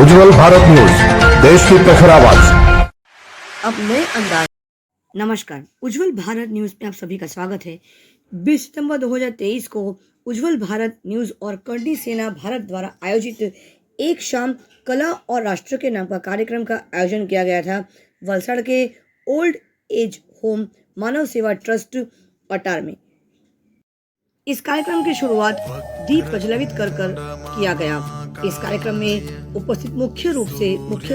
उज्जवल Bharat news, देश की प्रखर आवाज। अब नए अंदाज। नमस्कार, उज्जवल भारत न्यूज में आप सभी का स्वागत है। 20 सितंबर 2023 को उज्जवल भारत न्यूज और करणी सेना भारत द्वारा आयोजित एक शाम कला और राष्ट्र के नाम का कार्यक्रम का आयोजन किया गया था वलसाड़ के ओल्ड एज होम मानव सेवा ट्रस्ट पटार में। इस कार्यक्रम की शुरुआत दीप प्रज्वलित कर किया गया। इस कार्यक्रम में उपस्थित मुख्य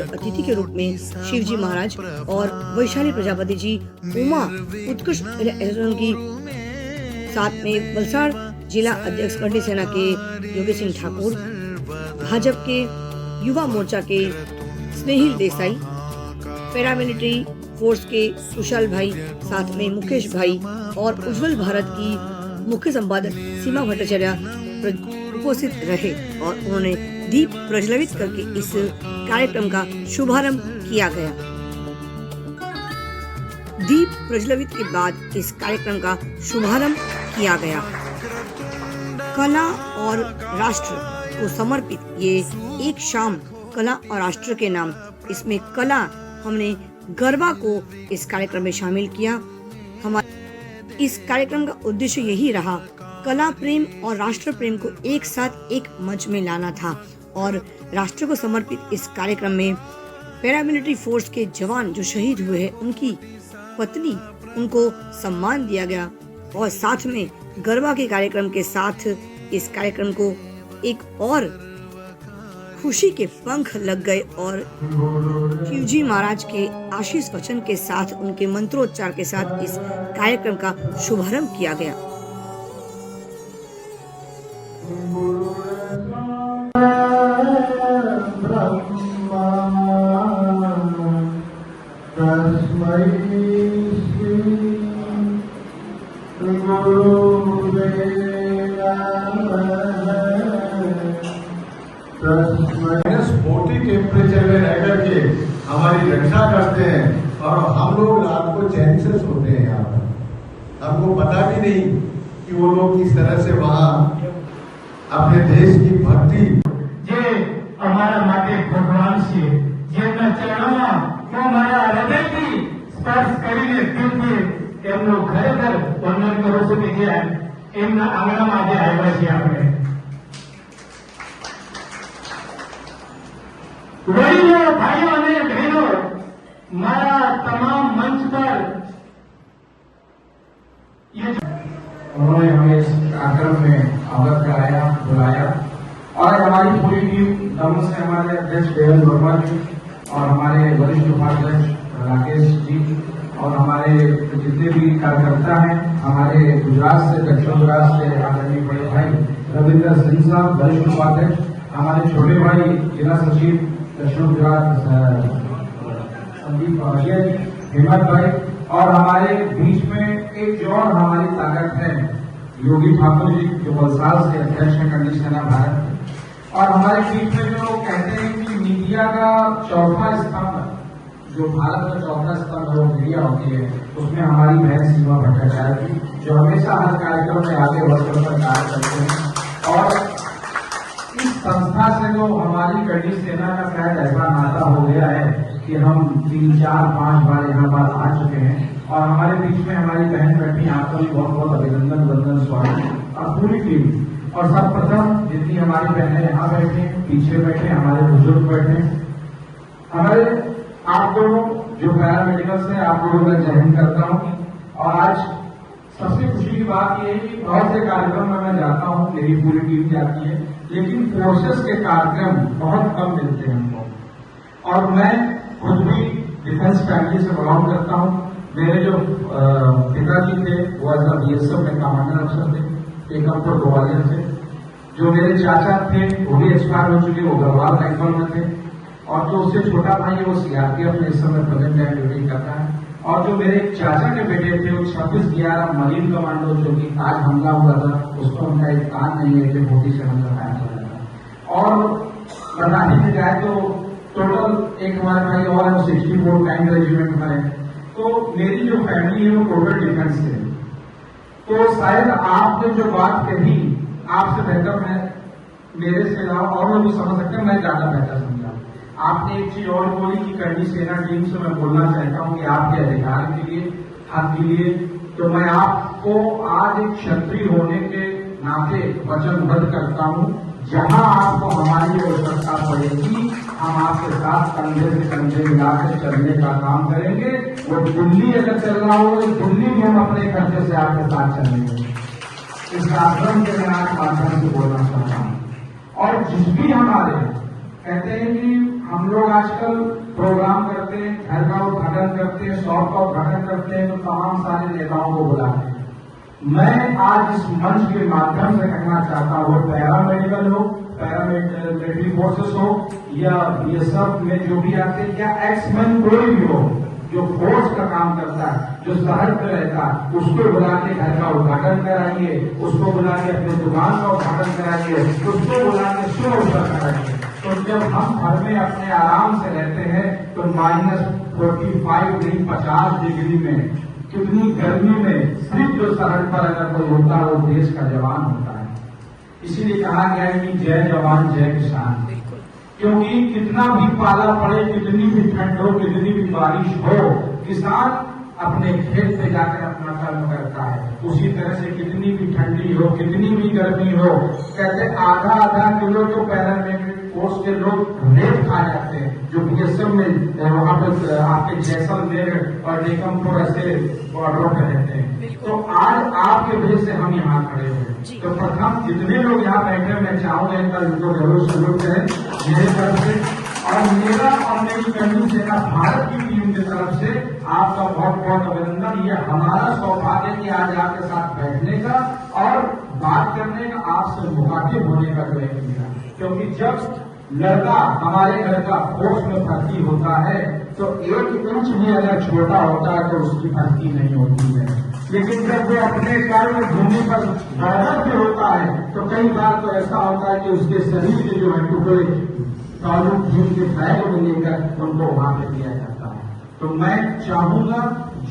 अतिथि के रूप में शिवजी महाराज और वैशाली प्रजापति जी, उमा उत्कृष्ट की साथ में वलसाड़ जिला अध्यक्ष करणी सेना के योगेश सिंह ठाकुर, भाजपा के युवा मोर्चा के स्नेहिल देसाई, पैरामिलिट्री फोर्स के कुशल भाई, साथ में मुकेश भाई और उज्जवल भारत की मुख्य संपादक सीमा भट्टाचार्य उपस्थित रहे और उन्होंने दीप प्रज्वलित करके इस कार्यक्रम का शुभारंभ किया गया। दीप प्रज्वलित के बाद इस कार्यक्रम का शुभारंभ किया गया। कला और राष्ट्र को समर्पित ये एक शाम कला और राष्ट्र के नाम, इसमें कला हमने गरबा को इस कार्यक्रम में शामिल किया। हमारे इस कार्यक्रम का उद्देश्य यही रहा, कला प्रेम और राष्ट्र प्रेम को एक साथ एक मंच में लाना था और राष्ट्र को समर्पित इस कार्यक्रम में पैरामिलिट्री फोर्स के जवान जो शहीद हुए हैं, उनकी पत्नी, उनको सम्मान दिया गया और साथ में गरबा के कार्यक्रम के साथ इस कार्यक्रम को एक और खुशी के पंख लग गए और शिवजी महाराज के आशीष वचन के साथ, उनके मंत्रोच्चार के साथ इस कार्यक्रम का शुभारंभ किया गया। -40 टेम्परेचर में रह करके हमारी रक्षा करते हैं और हम लोग रात को चैन से सोते हैं। यहाँ पर हमको पता भी नहीं कि वो लोग किस तरह से वहाँ अपने देश की भक्ति જે અમારા માટે ભગવાન છે, જેમના ચરણોમાં હું મારા હૃદયથી સ્પર્શ કરીને દિલથી એમનું ખરેખર વંદન કરું છું કે જે એમના આંગણામાં આજે આવ્યા છીએ આપણે। વડીલો, ભાઈઓ અને બહેનો, મારા તમામ મંચ पर उन्होंने हमें इस कार्यक्रम में अवगत कराया, बुलाया और हमारी पूरी टीम दमन से हमारे अध्यक्ष देवेंद्र वर्मा जी और हमारे वरिष्ठ उपाध्यक्ष राकेश जी और हमारे जितने भी कार्यकर्ता हैं, हमारे गुजरात से, दक्षिण गुजरात से आदरणीय बड़े भाई रविंद्र सिंह साहब वरिष्ठ उपाध्यक्ष, हमारे छोटे भाई जिला सचिव दक्षिण गुजरात संदीप भाटिया जी, हेमंत भाई और हमारे बीच में एक जो और हमारी ताकत है योगी ठाकुर जी जो वलसाड़ से अध्यक्ष है करणी सेना भारत। और हमारे बीच में जो कहते हैं कि मीडिया का चौथा स्तंभ, जो भारत का चौथा स्तंभ है वो मीडिया होती है, उसमें हमारी बहन सीमा भट्टाचार्य जी जो हमेशा हर कार्यक्रम में आगे बढ़कर कार्य करते हैं। और इस संस्था से जो हमारी करणी सेना का शायद ऐसा नाता हो गया है कि हम 3, 4, 5 बार यहाँ पर आ चुके हैं और हमारे बीच में हमारी बहन बैठी, आपका भी बहुत बहुत अभिनंदन, वंदन, स्वागत और पूरी टीम। और सर्वप्रथम जितनी हमारी बहनें यहाँ बैठे, पीछे बैठे, हमारे बुजुर्ग बैठे, हमारे आप लोगों जो पैरामेडिकल से आप लोगों का जय हिंद करता हूँ। और आज सबसे खुशी की बात यह है कि बहुत से कार्यक्रम में मैं जाता हूँ, मेरी पूरी टीम जाती है, लेकिन फोर्सेस के कार्यक्रम बहुत कम मिलते हैं हमको। और मैं खुद भी डिफेंस फैमिली से बिलोंग करता हूँ। मेरे जो पिताजी थे वो एज बीएसएफ में कमांडर अफसर थे, टेकमपुर ग्वालियर से। जो मेरे चाचा थे वो भी एक्सपायर हो चुके, वो गढ़वाल राइफल में थे। और जो उससे छोटा भाई है वो सीआरपीएफ में इस समय प्रेजेंट टाइम ड्यूटी करता है। और जो मेरे चाचा के बेटे थे वो 26/11 मरीन कमांडो जो कि आज हमला हुआ था, उसको उनका एक कान नहीं है, 47 का फायर चल रहा था। और बताने में जाए तो टोटल एक हमारे भाई और 64 टैंक रेजिमेंट में है। तो मेरी जो फैमिली है वो टोटल डिफेंस है। तो शायद आपने जो बात कही, आपसे बेहतर मैं मेरे से अलावा और लोग भी समझ सकते हैं, मैं ज्यादा बेहतर समझा। आपने एक चीज और बोली कि करनी सेना टीम से मैं बोलना चाहता हूँ कि आपके अधिकार के लिए, हक के लिए, तो मैं आपको आज एक क्षत्रिय होने के नाते वचनबद्ध करता हूँ, जहां आपको हमारी आवश्यकता पड़ेगी हम आपके साथ कंधे से कंधे मिलाकर चलने का काम करेंगे। वो दिल्ली अगर चल रहा हो तो दिल्ली भी हम अपने खर्चे से आपके साथ चलेंगे। इस आश्रम के मैं आज माध्यम से बोलना चाहता हूँ। और जिस भी हमारे कहते हैं कि हम लोग आजकल प्रोग्राम करते हैं, घर का उद्घाटन करते हैं, शॉप का उद्घाटन करते हैं, तो तमाम सारे नेताओं को बुलाते हैं। मैं आज इस मंच के माध्यम से कहना चाहता हूँ, पैरामेडिकल हो, पैरामिलिट्री फोर्सेस हो या ये सब में जो भी आते हैं, या एक्समैन कोई भी हो जो फोर्स का काम करता है, जो शहर में रहता है, उसको बुला के घर का उद्घाटन कराइए, उसको बुला के अपने दुकान का उद्घाटन कराइए, उसको बुला के शुभ अवसर कराइए। तो जब हम घर में अपने आराम से रहते हैं तो -45 डिग्री 50 डिग्री में कितनी गर्मी में सिर्फ जो शहर पर अगर कोई होता है वो देश का जवान होता है। इसीलिए कहा गया है कि जय जवान जय किसान, क्योंकि कितना भी पाला पड़े, कितनी भी ठंड हो, कितनी भी बारिश हो, किसान अपने खेत पे जाकर अपना कर्म करता है। उसी तरह से कितनी भी ठंडी हो, कितनी भी गर्मी हो, कहते आधा किलो तो पैरामिलिट्री फोर्स के लोग रेत खा जाते हैं, जो बीएसएफ में वहां पर आपके जैसलमेर और डेकमपुर ऐसे बॉर्डरों पर रहते हैं। तो आज आपके वजह से हम यहाँ खड़े हैं। तो प्रथम जितने लोग यहाँ बैठे, मैं चाहूंगा इनका उनको जरूर सल्यूट करें मेरे तरफ से, और मेरा और मेरी करनी सेना भारत की टीम की तरफ से आपका बहुत बहुत अभिनंदन। ये हमारा सौभाग्य है कि आज आपके साथ बैठने का और बात करने का, आपसे मुखातिब होने का जो है मिला। क्योंकि जब लड़का हमारे घर का फोर्स में भर्ती होता है तो 1 इंच भी अगर छोटा होता है तो उसकी भर्ती नहीं होती है, लेकिन जब वो अपने कर्म भूमि पर बॉर्डर पे होता है तो कई बार तो ऐसा होता है कि उसके शरीर के जो है टुकड़े तालुक भीम के फ्लैग में लेकर उनको वहां पे दिया जाता है। तो मैं चाहूंगा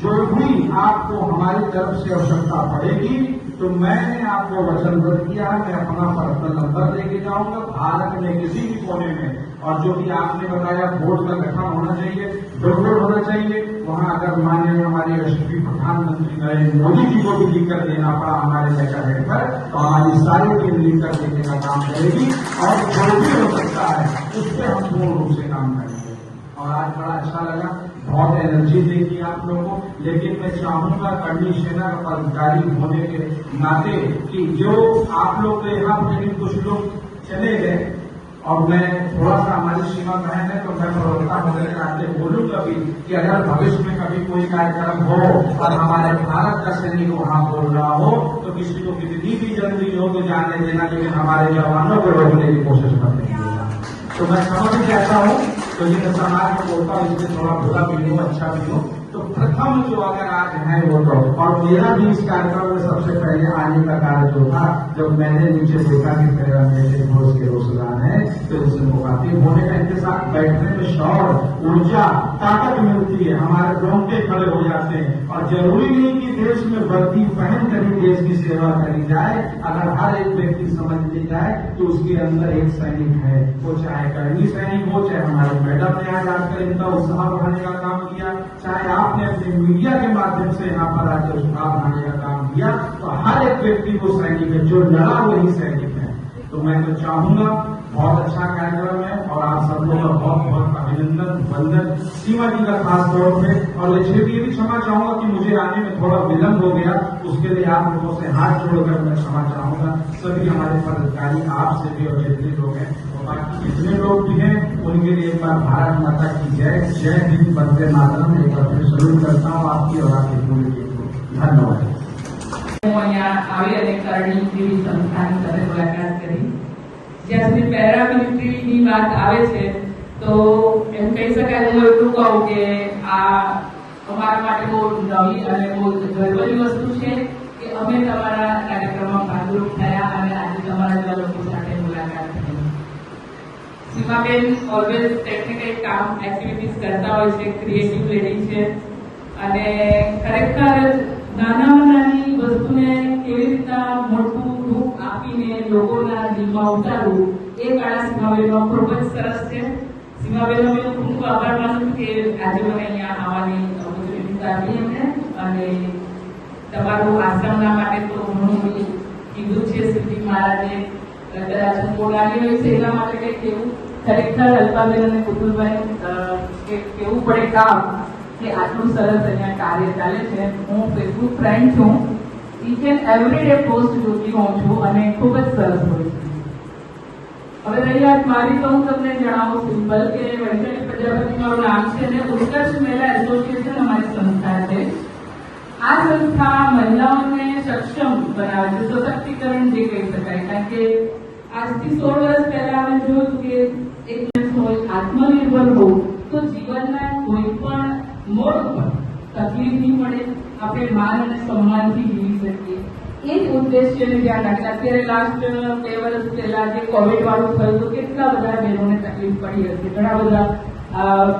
जो भी आपको हमारी तरफ से आवश्यकता पड़ेगी तो मैंने आपको वचनबद्ध किया है, मैं अपना पर्सनल नंबर लेके जाऊंगा भारत में किसी भी कोने में। और जो भी आपने बताया बोर्ड का गठन होना चाहिए, बिल्कुल होना चाहिए। वहां अगर माननीय हमारे यशस्वी प्रधानमंत्री नरेंद्र मोदी जी को भी लिखकर देना पड़ा हमारे लेटर हेड पर, तो हमारी सारी टीम लिखकर देने का काम करेगी और जो भी हो सकता है उस पर हम पूर्ण रूप से काम करेंगे। और आज बड़ा अच्छा लगा, बहुत एनर्जी देखी आप लोगों को, लेकिन मैं चाहूंगा करनी सेना का पदाधिकारी होने के नाते कि जो आप लोग के यहाँ लेकिन कुछ लोग चले गए और मैं थोड़ा सा हमारी सीमा बहन है तो मैं प्रवक्ता होने के नाते बोलूंगा भी कि अगर भविष्य में कभी कोई कार्यक्रम हो और हमारे भारत का सैनिक वहां बोल रहा हो तो किसी को कितनी भी जल्दी हो तो जाने देना, लेकिन हमारे जवानों को रोकने की कोशिश करते हैं। तो मैं समझ कहता हूँ तो ये समाज में बोलता हूँ, इससे थोड़ा बुरा भी हो अच्छा भी हो। तो प्रथम जो अगर आज है वो तो, और मेरा भी इस कार्यक्रम में सबसे पहले आने का कार्य जो था, जब मैंने नीचे देखा कि पैरामिलिट्री फोर्स के रोजगार है तो इससे मुखातिब होने का, इनके साथ बैठने में शौर, ऊर्जा, ताकत मिलती है, हमारे रोंगटे खड़े हो जाते हैं। और जरूरी नहीं कि देश में वर्दी पहन कर ही देश की सेवा करी जाए, अगर हर एक व्यक्ति समझ ले जाए तो उसके अंदर एक सैनिक है, वो चाहे कर्मी सैनिक हो, चाहे हमारे मैडम ने आज आकर इनका उत्साह बढ़ाने का काम किया, चाहे आपने अपने मीडिया के माध्यम से यहाँ पर आकर उत्साह बढ़ाने का काम किया, तो हर एक व्यक्ति वो सैनिक है, जो लड़ा वही सैनिक है। तो मैं तो चाहूंगा बहुत अच्छा कार्यक्रम है और आप सब लोगों का बहुत बहुत अभिनंदन, वंदन, सीमा जी का खास तौर पे। और ये भी क्षमा चाहूंगा कि मुझे आने में थोड़ा विलंब हो गया, उसके लिए आप लोगों से हाथ जोड़कर मैं क्षमा चाहूंगा। सभी हमारे पदाधिकारी आपसे भी और जितने लोग हैं और बाकी जितने लोग भी हैं उनके लिए एक बार भारत माता की जय, जय हिंद, वंदे मातरम एक बार फिर सलूट करता हूँ आपकी और आपकी पूरी टीम को। धन्यवाद। करणी संस्थान સાથે મુલાકાત કરી, જ્યાં સુધી પેરામિલિટરીની વાત આવે છે તો એમ કહી શકાય, હું એટલું કહું કે આ અમારા માટે બહુ નવી અને બહુ ગર્વની વસ્તુ છે કે અમે તમારા કાર્યક્રમમાં ભાગરૂપ થયા અને આજે તમારા જેવા લોકો સાથે મુલાકાત થઈ। સીમાબેન ઓલવેઝ ટેકનિકલ કામ એક્ટિવિટીઝ કરતા હોય છે, ક્રિએટિવ લેડી છે અને ખરેખર નાનામાં નાની વસ્તુને કેવી રીતના મોટું રૂપ આપીને લોકોના દિલમાં ઉતારવું એ કળા સીમાબેનમાં ખૂબ જ સરસ છે। સીમાબેન અમે ખૂબ આભાર માનું કે આજે મને અહીંયા આવવાની ઓપોર્ચ્યુનિટી આપી અમને અને તમારું આશ્રમના માટે તો ઘણું બધું કીધું છે શ્રીજી મહારાજે કદાચ બોલાવી હોય છે એના માટે કંઈક એવું ખરેખર અલ્પાબેન અને કુતુલભાઈ કેવું પડે કામ કે આટલું સરસ અહીંયા કાર્ય ચાલે છે. હું ફેસબુક ફ્રેન્ડ છું, each and every day post જોતી હોઉં છું અને ખૂબ જ સરસ હોય છે. હવે રહી વાત મારી તો હું તમને જણાવું સિમ્પલ કે વૈશાલી પ્રજાપતિ મારું નામ છે અને ઉત્કર્ષ મહિલા એસોસિએશન અમારી સંસ્થા છે. આ સંસ્થા મહિલાઓને સક્ષમ બનાવે છે, સશક્તિકરણ જે કહી શકાય. કારણ કે આજથી 16 વર્ષ પહેલા અમે જોયું કે એક હોય આત્મનિર્ભર હોવું તો જીવનના કોઈ પણ મોડ પર તકલીફ નહીં પડે, આપણે માન અને સન્માનથી જીવી શકીએ. એ જ ઉદ્દેશ્યને ધ્યાન રાખે. અત્યારે લાસ્ટ 2 વર્ષ પહેલા જે કોવિડ વાળું થયું તો કેટલા બધા બહેનોને તકલીફ પડી હશે, ઘણા બધા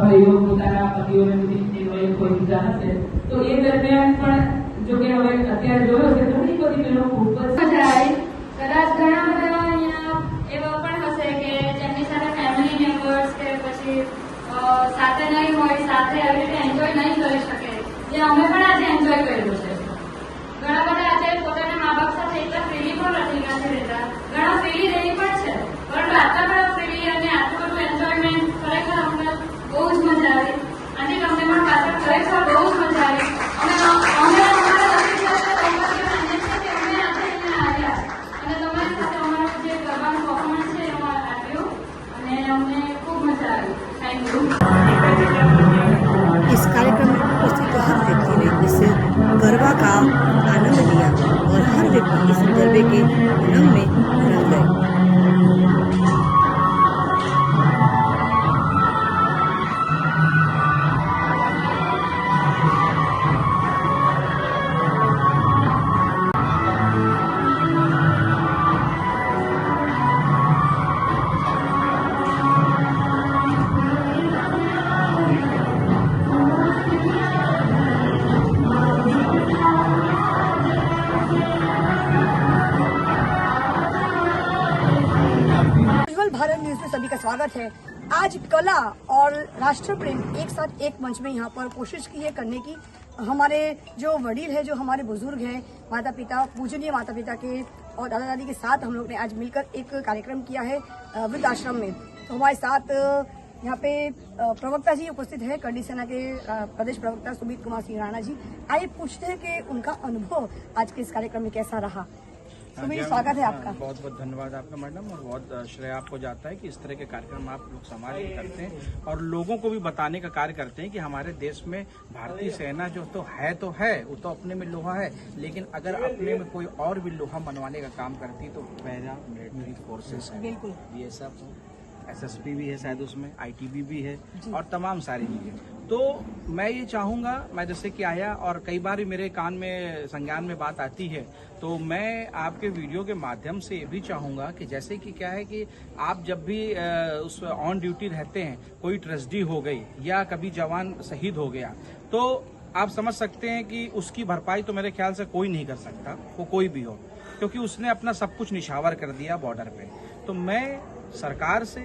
ભાઈઓ પોતાના પતિઓને બધી કોઈ બીજા હશે. તો એ દરમિયાન પણ જો કે હવે અત્યારે જોયો છે ઘણી બધી બહેનો ખૂબ જ મજા આવી. કદાચ ઘણા બધા અહીંયા એવા પણ હશે કે જેમની સાથે ફેમિલી મેમ્બર્સ કે પછી સાથે નહીં હોય, સાથે આવી રીતે એન્જોય નહીં કરી શકે, જે અમે પણ આજે એન્જોય કર્યું છે. ઘણા બધા આજે પોતાના મા બાપ સાથે એટલા ફ્રીલી પણ નથી રહેતા, ઘણા ફ્રીલી રહી પણ છે, પરંતુ આટલા બધા ફ્રીલી અને આટલું બધું એન્જોયમેન્ટ ખરેખર અમને બહુ જ મજા આવી. અને તમને પણ પાછળ ખરેખર બહુ જ મજા આવી. અમે અમારા વકીલ સાથે સૌભાગ્ય માનીએ છીએ કે અમે આજે અહીંયા આવ્યા અને તમારી સાથે અમારું જે કરવાનું પરફોર્મન્સ છે એમાં આપ્યું અને અમને ખૂબ મજા આવી. Thank you. इस कार्यक्रम में उपस्थित हर व्यक्ति ने इस गरबा का आनंद लिया और हर व्यक्ति इस गरबे के रंग में रंग गए. उज्ज्वल भारत न्यूज में सभी का स्वागत है. आज कला और राष्ट्र प्रेम एक साथ एक मंच में यहाँ पर कोशिश की है करने की. हमारे जो वडील है, जो हमारे बुजुर्ग हैं, माता पिता, पूजनीय माता पिता के और दादा दादी के साथ हम लोग ने आज मिलकर एक कार्यक्रम किया है वृद्धाश्रम में. तो हमारे साथ यहाँ पे प्रवक्ता जी उपस्थित है, करनी सेना के प्रदेश प्रवक्ता सुमित कुमार सिंह राणा जी. आइए पूछते हैं कि उनका अनुभव आज के इस कार्यक्रम में कैसा रहा. सुमित, स्वागत है आपका. बहुत बहुत धन्यवाद आपका मैडम, और बहुत श्रेय आपको जाता है कि इस तरह के कार्यक्रम आप लोग समाज में करते हैं और लोगों को भी बताने का कार्य करते हैं कि हमारे देश में भारतीय सेना जो तो है वो तो अपने में लोहा है, लेकिन अगर अपने में कोई और भी लोहा मनवाने का काम करती तो पैरा मिलिट्री फोर्सेस है. बिल्कुल. ये सब SSP भी है शायद, उसमें ITB भी है और तमाम सारी चीजें. तो मैं ये चाहूंगा, मैं जैसे कि आया और कई बार मेरे कान में संज्ञान में बात आती है, तो मैं आपके वीडियो के माध्यम से ये भी चाहूंगा कि जैसे कि क्या है कि आप जब भी उस ऑन ड्यूटी रहते हैं, कोई ट्रेजेडी हो गई या कभी जवान शहीद हो गया, तो आप समझ सकते हैं कि उसकी भरपाई तो मेरे ख्याल से कोई नहीं कर सकता, वो कोई भी हो, क्योंकि उसने अपना सब कुछ निछावर कर दिया बॉर्डर पे. तो मैं सरकार से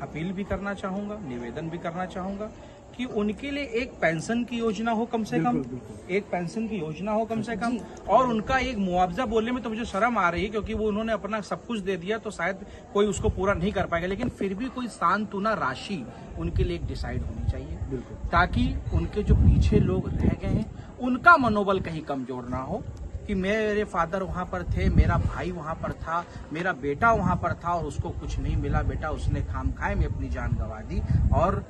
अपील भी करना चाहूंगा, निवेदन भी करना चाहूंगा कि उनके लिए एक पेंशन की योजना हो कम से कम, एक पेंशन की योजना हो कम से कम, और उनका एक मुआवजा बोलने में तो मुझे शर्म आ रही है, क्योंकि वो उन्होंने अपना सब कुछ दे दिया तो शायद कोई उसको पूरा नहीं कर पाएगा, लेकिन फिर भी कोई सांत्वना राशि उनके लिए एक डिसाइड होनी चाहिए, ताकि उनके जो पीछे लोग रह गए हैं उनका मनोबल कहीं कमजोर ना हो कि मेरे फादर वहां पर थे, मेरा भाई वहां पर था, मेरा बेटा वहां पर था और उसको कुछ नहीं मिला, बेटा उसने खामखाए में अपनी जान गंवा दी और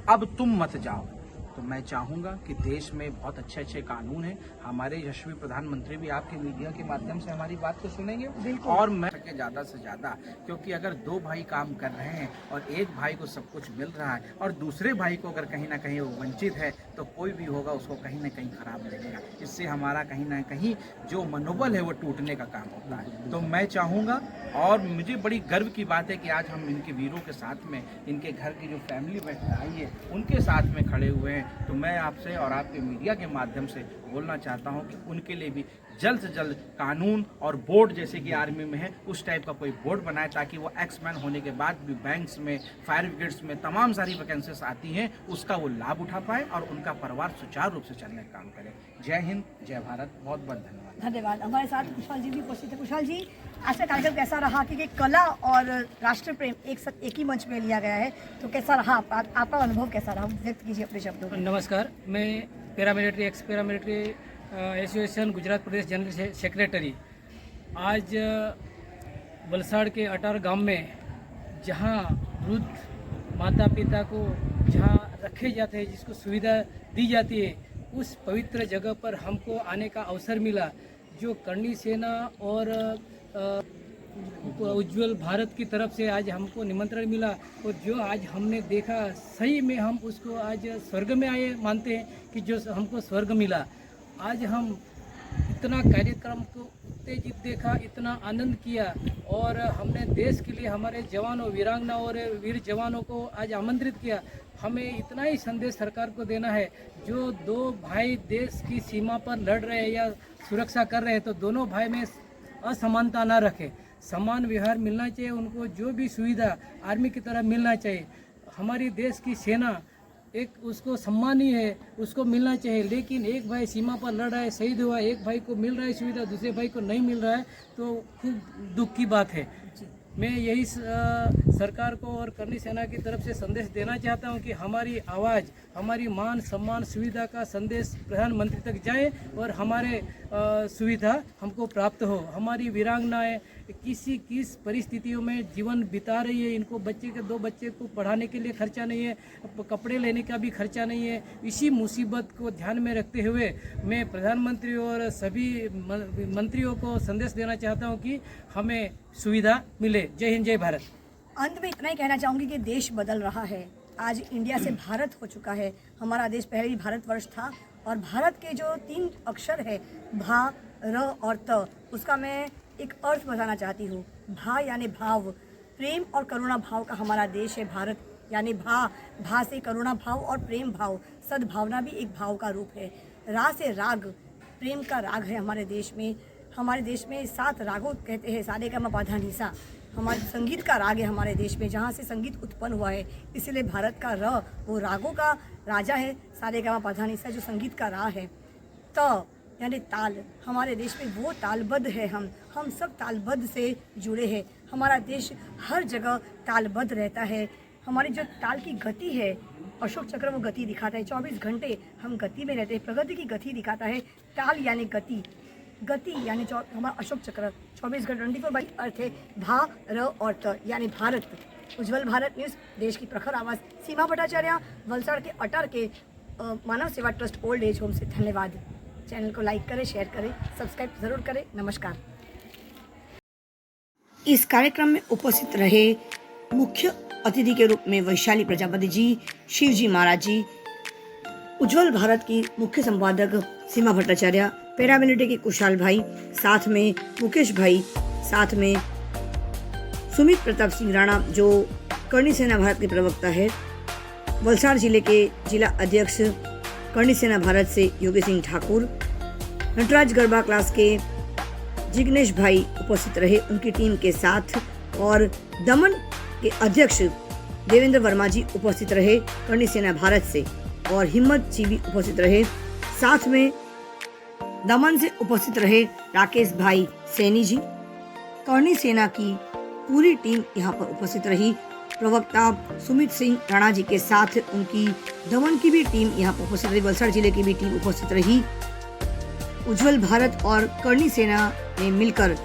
अब तुम मत जाओ. तो मैं चाहूंगा कि देश में बहुत अच्छे अच्छे कानून हैं. हमारे यशस्वी प्रधानमंत्री भी आपके मीडिया के माध्यम से हमारी बात को सुनेंगे, और मैं ज्यादा से ज्यादा, क्योंकि अगर 2 भाई काम कर रहे हैं और एक भाई को सब कुछ मिल रहा है और दूसरे भाई को अगर कहीं ना कहीं वो वंचित है, तो कोई भी होगा उसको कहीं ना कहीं खराब लगेगा. इससे हमारा कहीं ना कहीं जो मनोबल है वो टूटने का काम होता है. तो मैं चाहूंगा, और मुझे बड़ी गर्व की बात है कि आज हम इनके वीरों के साथ में, इनके घर की जो फैमिली बैठ आई है उनके साथ में खड़े हुए हैं. तो मैं आपसे और आपके मीडिया के माध्यम से बोलना चाहता हूं कि उनके लिए भी जल्द से जल्द कानून और बोर्ड जैसे कि आर्मी में है उस टाइप का कोई बोर्ड बनाए, ताकि वो एक्समैन होने के बाद भी बैंक्स में, फायर ब्रिगेड्स में तमाम सारी वैकेंसीज आती हैं, उसका वो लाभ उठा पाए और उनका परिवार सुचारू रूप से चलने का काम करे। जय हिंद, जय भारत, बहुत बहुत धन्यवाद। धन्यवाद। हमारे साथ कुशाल जी भी उपस्थित है। कुशाल जी, आज का कार्यक्रम कैसा रहा? क्योंकि कला और राष्ट्र प्रेम एक ही मंच में लिया गया है, तो कैसा रहा? आपका अनुभव कैसा रहा? व्यक्त कीजिए अपने शब्दों में। नमस्कार, मैं paramilitary ex paramilitary association Gujarat Pradesh general secretary. आज वलसाड़ के अटार गांव में जहां वृद्ध माता पिता को जहां रखे जाते हैं, जिसको सुविधा दी जाती है, उस पवित्र जगह पर हमको आने का अवसर मिला। जो करणी सेना और उज्जवल भारत की तरफ से आज हमको निमंत्रण मिला और जो आज हमने देखा, सही में हम उसको आज स्वर्ग में आए मानते हैं कि जो हमको स्वर्ग मिला। आज हम इतना कार्यक्रम को उत्तेजित देखा, इतना आनंद किया और हमने देश के लिए हमारे जवानों, वीरांगनाओं और वीर जवानों को आज आमंत्रित किया। हमें इतना ही संदेश सरकार को देना है, जो दो भाई देश की सीमा पर लड़ रहे हैं या सुरक्षा कर रहे हैं, तो दोनों भाई में असमानता ना रखें, समान व्यवहार मिलना चाहिए उनको। जो भी सुविधा आर्मी की तरह मिलना चाहिए। हमारी देश की सेना एक उसको सम्मान ही है, उसको मिलना चाहिए। लेकिन एक भाई सीमा पर लड़ रहा है, शहीद हुआ, एक भाई को मिल रहा है सुविधा, दूसरे भाई को नहीं मिल रहा है, तो खूब दुख की बात है। मैं यही सरकार को और करणी सेना की तरफ से संदेश देना चाहता हूं कि हमारी आवाज़, हमारी मान सम्मान सुविधा का संदेश प्रधानमंत्री तक जाए और हमारे सुविधा हमको प्राप्त हो। हमारी वीरांगनाएं किस परिस्थितियों में जीवन बिता रही है, इनको दो बच्चे को पढ़ाने के लिए खर्चा नहीं है, कपड़े लेने का भी खर्चा नहीं है। इसी मुसीबत को ध्यान में रखते हुए मैं प्रधानमंत्री और सभी मंत्रियों को संदेश देना चाहता हूं कि हमें सुविधा मिले। जय हिंद, जय भारत। अंत में इतना ही कहना चाहूँगी कि देश बदल रहा है। आज इंडिया से भारत हो चुका है। हमारा देश पहले भी भारतवर्ष था और भारत के जो 3 अक्षर है, भा, र और त, उसका मैं एक अर्थ बताना चाहती हूँ। भा यानी भाव, प्रेम और करुणा भाव का हमारा देश है भारत। यानी भा से करुणा भाव और प्रेम भाव, सद्भावना भी एक भाव का रूप है। रा से राग, प्रेम का राग है हमारे देश में। हमारे देश में 7 रागों कहते हैं, सारे का मपाधा निशा। हमारे संगीत का राग है हमारे देश में, जहाँ से संगीत उत्पन्न हुआ है। इसलिए भारत का र वो रागों का राजा है, सारे का मपाधा निशा जो संगीत का राग है। त यानी ताल, हमारे देश में वो तालबद्ध है। हम सब तालबद्ध से जुड़े हैं। हमारा देश हर जगह तालबद्ध रहता है। हमारी जो ताल की गति है, अशोक चक्र वो गति दिखाता है। 24 घंटे हम गति में रहते हैं, प्रगति की गति दिखाता है। ताल यानी गति यानी हमारा अशोक चक्र 24 घंटे 24 अर्थ है भा, र और त यानी भारत। उज्जवल भारत न्यूज़, देश की प्रखर आवाज़। सीमा भट्टाचार्य, वलसाड़ के अटार के मानव सेवा ट्रस्ट ओल्ड एज होम से धन्यवाद। चैनल को लाइक करें, शेयर करें, सब्सक्राइब जरूर करें। नमस्कार। इस कार्यक्रम में उपस्थित रहे मुख्य अतिथि के रूप में वैशाली प्रजापति जी, शिवजी महाराज जी, उज्जवल भारत की मुख्य संपादक सीमा भट्टाचार्य, पैरामिलिट्री के कुशाल भाई, साथ में मुकेश भाई, साथ में सुमित प्रताप सिंह राणा जो करणी सेना भारत के प्रवक्ता है, वलसाड़ जिले के जिला अध्यक्ष करणी सेना भारत से योगेश सिंह ठाकुर, नटराज गरबा क्लास के जिग्नेश भाई उपस्थित रहे उनकी टीम के साथ, और दमन के अध्यक्ष देवेंद्र वर्मा जी उपस्थित रहे करणी सेना भारत से, और हिम्मत जी भी उपस्थित रहे। साथ में दमन से उपस्थित रहे राकेश भाई सैनी जी। करणी सेना की पूरी टीम यहाँ पर उपस्थित रही। प्रवक्ता सुमित सिंह राणा जी के साथ उनकी दमन की भी टीम यहाँ पर उपस्थित रही। वलसाड़ जिले की भी टीम उपस्थित रही। उज्जवल भारत और करणी सेना ने मिलकर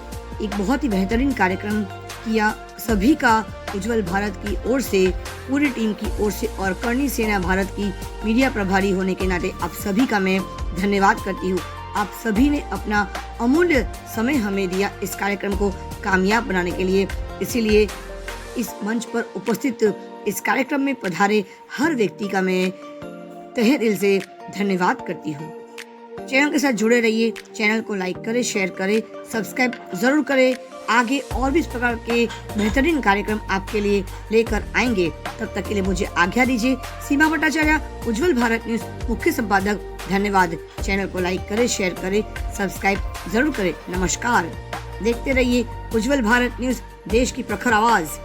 एक बहुत ही बेहतरीन कार्यक्रम किया। सभी का उज्जवल भारत की ओर से, पूरी टीम की ओर से और करणी सेना भारत की मीडिया प्रभारी होने के नाते आप सभी का मैं धन्यवाद करती हूँ। आप सभी ने अपना अमूल्य समय हमें दिया इस कार्यक्रम को कामयाब बनाने के लिए। इसीलिए इस मंच पर उपस्थित इस कार्यक्रम में पधारे हर व्यक्ति का मैं तहे दिल से धन्यवाद करती हूँ। चैनल के साथ जुड़े रहिए। चैनल को लाइक करें, शेयर करें, सब्सक्राइब जरूर करें आगे और भी इस प्रकार के बेहतरीन कार्यक्रम आपके लिए लेकर आएंगे। तब तक के लिए मुझे आज्ञा दीजिए। सीमा भट्टाचार्य, उज्जवल भारत न्यूज मुख्य संपादक। धन्यवाद। चैनल को लाइक करें, शेयर करें, सब्सक्राइब जरूर करें। नमस्कार। देखते रहिए उज्जवल भारत न्यूज, देश की प्रखर आवाज।